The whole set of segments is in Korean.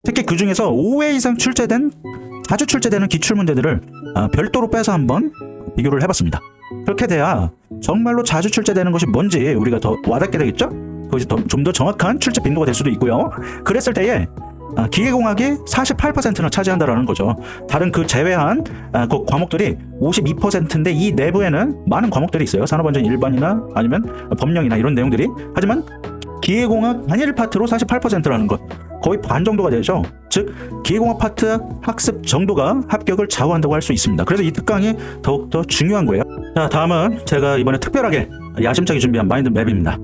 특히 그 중에서 5회 이상 자주 출제되는 기출문제들을 별도로 빼서 한번 비교를 해봤습니다. 그렇게 돼야 정말로 자주 출제되는 것이 뭔지 우리가 더 와닿게 되겠죠? 그것이 좀 더 정확한 출제 빈도가 될 수도 있고요. 그랬을 때에 기계공학이 48%나 차지한다라는 거죠. 다른 그 제외한 그 과목들이 52%인데 이 내부에는 많은 과목들이 있어요. 산업안전 일반이나 아니면 법령이나 이런 내용들이. 하지만 기계공학 단일 파트로 48%라는 것, 거의 반 정도가 되죠. 즉 기계공학 파트 학습 정도가 합격을 좌우한다고 할 수 있습니다. 그래서 이 특강이 더욱더 중요한 거예요. 자, 다음은 제가 이번에 특별하게 야심차게 준비한 마인드맵입니다.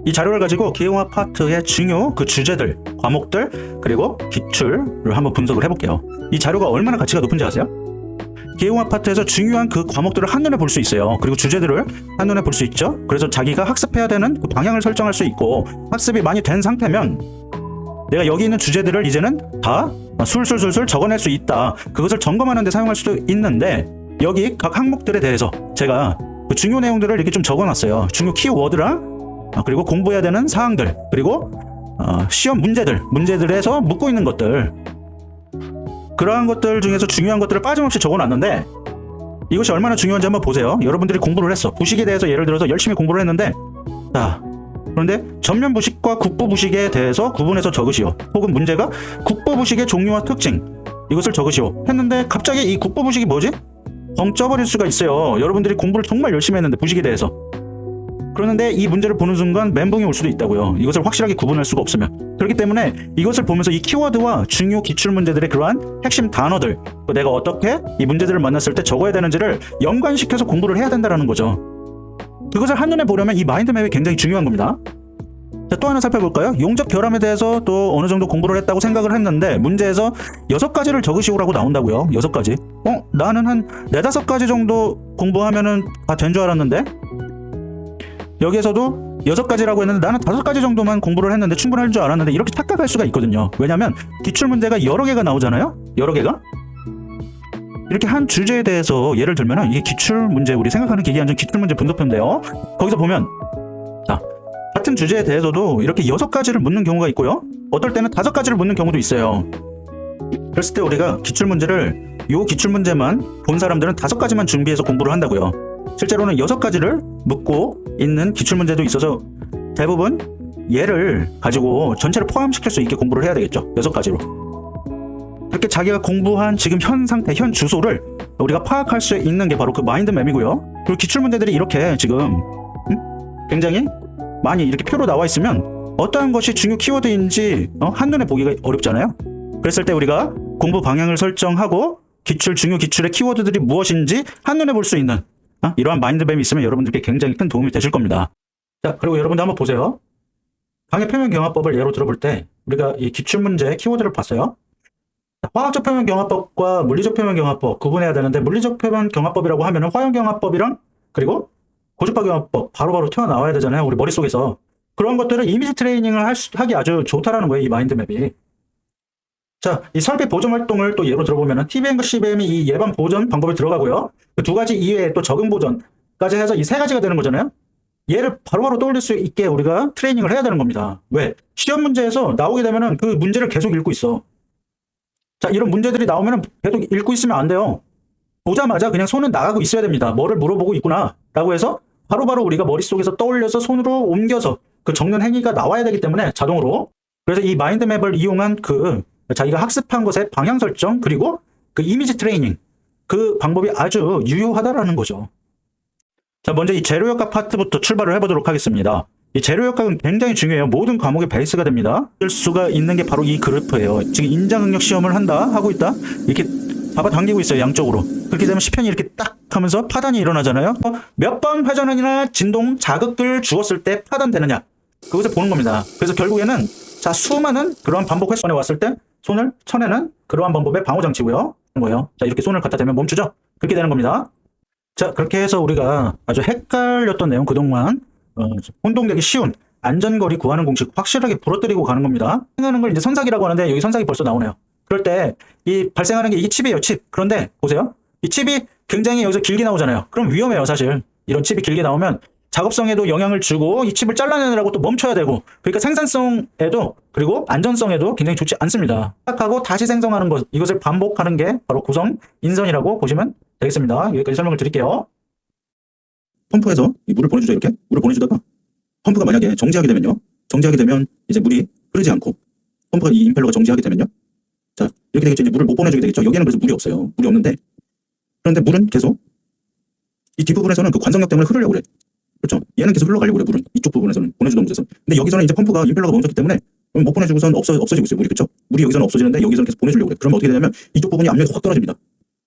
이 자료를 가지고 기계공학 파트의 중요 그 주제들, 과목들, 그리고 기출을 한번 분석을 해볼게요. 이 자료가 얼마나 가치가 높은지 아세요? 기계공학 파트에서 중요한 그 과목들을 한눈에 볼 수 있어요. 그리고 주제들을 한눈에 볼 수 있죠. 그래서 자기가 학습해야 되는 그 방향을 설정할 수 있고, 학습이 많이 된 상태면 내가 여기 있는 주제들을 이제는 다 술술술술 적어낼 수 있다. 그것을 점검하는 데 사용할 수도 있는데, 여기 각 항목들에 대해서 제가 그 중요 내용들을 이렇게 좀 적어놨어요. 중요 키워드랑 그리고 공부해야 되는 사항들, 그리고 시험 문제들에서 묻고 있는 것들, 그러한 것들 중에서 중요한 것들을 빠짐없이 적어놨는데, 이것이 얼마나 중요한지 한번 보세요. 여러분들이 공부를 했어. 부식에 대해서 예를 들어서 열심히 공부를 했는데, 자, 그런데 전면 부식과 국부 부식에 대해서 구분해서 적으시오. 혹은 문제가 국부 부식의 종류와 특징, 이것을 적으시오 했는데 갑자기 이 국부 부식이 뭐지? 벙 쪄버릴 수가 있어요. 여러분들이 공부를 정말 열심히 했는데 부식에 대해서. 그러는데 이 문제를 보는 순간 멘붕이 올 수도 있다고요. 이것을 확실하게 구분할 수가 없으면. 그렇기 때문에 이것을 보면서 이 키워드와 중요 기출 문제들의 그러한 핵심 단어들, 내가 어떻게 이 문제들을 만났을 때 적어야 되는지를 연관시켜서 공부를 해야 된다는 거죠. 그것을 한눈에 보려면 이 마인드맵이 굉장히 중요한 겁니다. 자, 또 하나 살펴볼까요? 용접 결함에 대해서 또 어느 정도 공부를 했다고 생각을 했는데, 문제에서 6가지를 적으시오라고 나온다고요. 6가지. 나는 한 4-5가지 정도 공부하면은 다 된 줄 알았는데, 여기에서도 6가지라고 했는데 나는 5가지 정도만 공부를 했는데 충분할 줄 알았는데, 이렇게 착각할 수가 있거든요. 왜냐하면 기출문제가 여러 개가 나오잖아요. 여러 개가. 이렇게 한 주제에 대해서 예를 들면 이게 기출문제, 우리 생각하는 기계안전 기출문제 분석표인데요. 거기서 보면 자, 같은 주제에 대해서도 이렇게 6가지를 묻는 경우가 있고요. 어떨 때는 5가지를 묻는 경우도 있어요. 그랬을 때 우리가 기출문제를, 요 기출문제만 본 사람들은 5가지만 준비해서 공부를 한다고요. 실제로는 6가지를 묻고 있는 기출문제도 있어서 대부분 얘를 가지고 전체를 포함시킬 수 있게 공부를 해야 되겠죠. 6가지로. 그렇게 자기가 공부한 지금 현 상태, 현 주소를 우리가 파악할 수 있는 게 바로 그 마인드맵이고요. 그리고 기출문제들이 이렇게 지금 굉장히 많이 이렇게 표로 나와 있으면 어떠한 것이 중요 키워드인지 한눈에 보기가 어렵잖아요. 그랬을 때 우리가 공부 방향을 설정하고 중요 기출의 키워드들이 무엇인지 한눈에 볼 수 있는 이러한 마인드맵이 있으면 여러분들께 굉장히 큰 도움이 되실 겁니다. 자, 그리고 여러분들 한번 보세요. 강의 표면 경화법을 예로 들어볼 때 우리가 이 기출문제의 키워드를 봤어요. 화학적 표면 경화법과 물리적 표면 경화법 구분해야 되는데, 물리적 표면 경화법이라고 하면은 화형 경화법이랑 그리고 고주파 경화법 바로바로 튀어나와야 되잖아요. 우리 머릿속에서. 그런 것들을 이미지 트레이닝을 하기 아주 좋다라는 거예요. 이 마인드맵이. 자, 이 설비 보존 활동을 또 예로 들어보면은 TBM과 CBM이 이 예방 보존 방법에 들어가고요. 그 2가지 이외에 또 적응 보존까지 해서 이 3가지가 되는 거잖아요. 얘를 바로바로 떠올릴 수 있게 우리가 트레이닝을 해야 되는 겁니다. 왜? 시험 문제에서 나오게 되면은 그 문제를 계속 읽고 있어. 자, 이런 문제들이 나오면은 계속 읽고 있으면 안 돼요. 보자마자 그냥 손은 나가고 있어야 됩니다. 뭐를 물어보고 있구나 라고 해서 바로바로 우리가 머릿속에서 떠올려서 손으로 옮겨서 그 적는 행위가 나와야 되기 때문에 자동으로. 그래서 이 마인드맵을 이용한 그 자기가 학습한 것의 방향 설정, 그리고 그 이미지 트레이닝, 그 방법이 아주 유효하다라는 거죠. 자, 먼저 이 재료역학 파트부터 출발을 해보도록 하겠습니다. 이 재료역학은 굉장히 중요해요. 모든 과목의 베이스가 됩니다. 쓸 수가 있는 게 바로 이 그래프예요. 지금 인자능력 시험을 한다, 하고 있다, 이렇게 잡아당기고 있어요. 양쪽으로. 그렇게 되면 시편이 이렇게 딱 하면서 파단이 일어나잖아요. 몇 번 회전이나 진동, 자극을 주었을 때 파단되느냐, 그것을 보는 겁니다. 그래서 결국에는 자, 수많은 그러한 반복 횟수에 왔을 때 손을 쳐내는 그러한 방법의 방어장치고요. 자, 이렇게 손을 갖다 대면 멈추죠. 그렇게 되는 겁니다. 자, 그렇게 해서 우리가 아주 헷갈렸던 내용, 그동안 혼동되기 쉬운 안전거리 구하는 공식 확실하게 부러뜨리고 가는 겁니다. 발생하는 걸 이제 선삭이라고 하는데, 여기 선삭이 벌써 나오네요. 그럴 때 이 발생하는 게 이게 칩이에요. 칩. 그런데 보세요. 이 칩이 굉장히 여기서 길게 나오잖아요. 그럼 위험해요. 사실 이런 칩이 길게 나오면 작업성에도 영향을 주고 이 칩을 잘라내느라고 또 멈춰야 되고, 그러니까 생산성에도 그리고 안전성에도 굉장히 좋지 않습니다. 시작하고 다시 생성하는 것, 이것을 반복하는 게 바로 고성 인선이라고 보시면 되겠습니다. 여기까지 설명을 드릴게요. 펌프에서 이 물을 보내주죠. 이렇게 물을 보내주다가 펌프가 만약에 정지하게 되면요, 정지하게 되면 이제 물이 흐르지 않고, 펌프가 이 임펠러가 정지하게 되면요, 자 이렇게 되겠죠. 이제 물을 못 보내주게 되겠죠. 여기에는 그래서 물이 없어요. 물이 없는데, 그런데 물은 계속 이 뒷부분에서는 그 관성력 때문에 흐르려고 그래. 그렇죠. 얘는 계속 흘러가려고 그래. 물은 이쪽 부분에서는 보내주던 곳에서. 근데 여기서는 이제 펌프가 임펠러가 멈췄기 때문에 못 보내주고선 없어지고 있어요. 물이. 그렇죠. 물이 여기서는 없어지는데 여기서는 계속 보내주려고 그래. 그러면 어떻게 되냐면 이쪽 부분이 압력이 확 떨어집니다.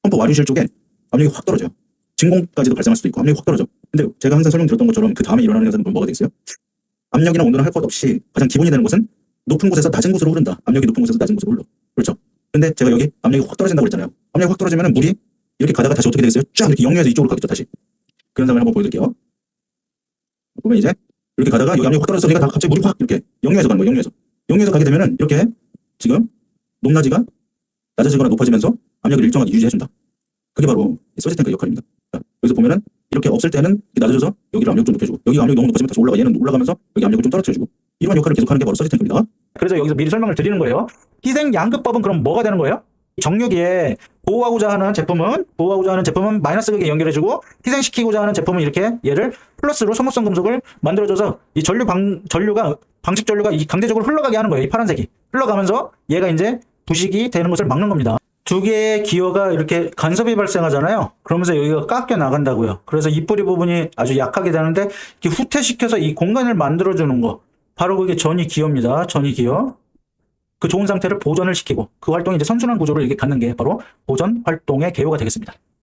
펌프 와류실 쪽에 압력이 확 떨어져요. 진공까지도 발생할 수도 있고 압력이 확 떨어져. 근데 제가 항상 설명드렸던 것처럼 그 다음에 일어나는 현상은 뭐가 되겠어요? 압력이나 온도는 할 것 없이 가장 기본이 되는 것은 높은 곳에서 낮은 곳으로 흐른다. 압력이 높은 곳에서 낮은 곳으로 흘러. 그렇죠. 근데 제가 여기 압력이 확 떨어진다고 그랬잖아요. 압력이 확 떨어지면 물이 이렇게 가다가 다시 어떻게 되겠어요? 쫙 이렇게 역류해서 이쪽으로 가겠죠. 다시. 그 현상을 한번 보여드릴게요. 보면 이제 이렇게 가다가 여기 압력이 확 떨어져서 얘가 다 갑자기 물이 확 이렇게 역류해서 가는 거예요. 역류해서 가게 되면은 이렇게 지금 높낮이가 낮아지거나 높아지면서 압력을 일정하게 유지해준다. 그게 바로 서지 탱크의 역할입니다. 자, 여기서 보면은 이렇게 없을 때는 낮아져서 여기를 압력 좀 높여주고, 여기 압력이 너무 높아지면 다시 올라가. 얘는 올라가면서 여기 압력을 좀 떨어뜨려주고, 이런 역할을 계속하는 게 바로 서지 탱크입니다. 그래서 여기서 미리 설명을 드리는 거예요. 희생 양극법은 그럼 뭐가 되는 거예요? 정유기에 보호하고자 하는 제품은 마이너스 극에 연결해주고, 희생시키고자 하는 제품은 이렇게 얘를 플러스로 소모성 금속을 만들어줘서 이 방식 전류가 이 강제적으로 흘러가게 하는 거예요. 이 파란색이 흘러가면서 얘가 이제 부식이 되는 것을 막는 겁니다. 두 개의 기어가 이렇게 간섭이 발생하잖아요. 그러면서 여기가 깎여 나간다고요. 그래서 이 뿌리 부분이 아주 약하게 되는데, 이렇게 후퇴시켜서 이 공간을 만들어주는 거, 바로 그게 전위 기어입니다. 전위 기어. 그 좋은 상태를 보존을 시키고 그 활동이 이제 선순환 구조를 이렇게 갖는 게 바로 보존 활동의 개요가 되겠습니다.